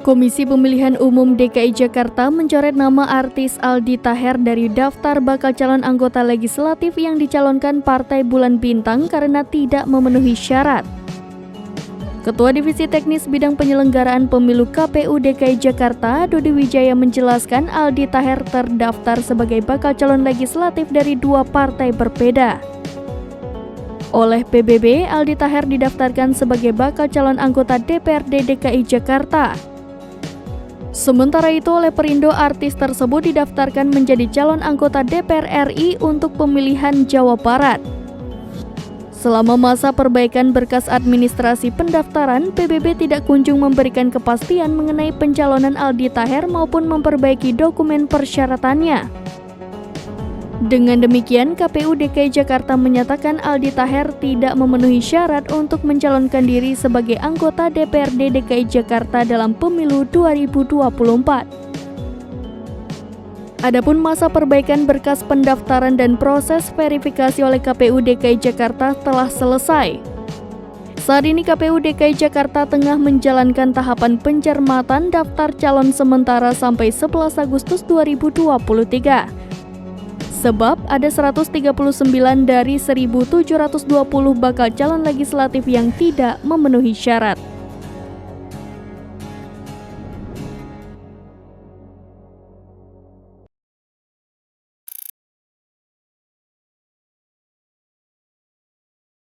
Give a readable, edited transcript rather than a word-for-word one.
Komisi Pemilihan Umum DKI Jakarta mencoret nama artis Aldi Taher dari daftar bakal calon anggota legislatif yang dicalonkan Partai Bulan Bintang karena tidak memenuhi syarat. Ketua Divisi Teknis Bidang Penyelenggaraan Pemilu KPU DKI Jakarta, Dodi Wijaya menjelaskan Aldi Taher terdaftar sebagai bakal calon legislatif dari dua partai berbeda. Oleh PBB, Aldi Taher didaftarkan sebagai bakal calon anggota DPRD DKI Jakarta. Sementara itu, oleh Perindo, artis tersebut didaftarkan menjadi calon anggota DPR RI untuk pemilihan Jawa Barat. Selama masa perbaikan berkas administrasi pendaftaran, PBB tidak kunjung memberikan kepastian mengenai pencalonan Aldi Taher maupun memperbaiki dokumen persyaratannya. Dengan demikian, KPU DKI Jakarta menyatakan Aldi Taher tidak memenuhi syarat untuk mencalonkan diri sebagai anggota DPRD DKI Jakarta dalam pemilu 2024. Adapun masa perbaikan berkas pendaftaran dan proses verifikasi oleh KPU DKI Jakarta telah selesai. Saat ini KPU DKI Jakarta tengah menjalankan tahapan pencermatan daftar calon sementara sampai 11 Agustus 2023. Sebab ada 139 dari 1.720 bakal calon legislatif yang tidak memenuhi syarat.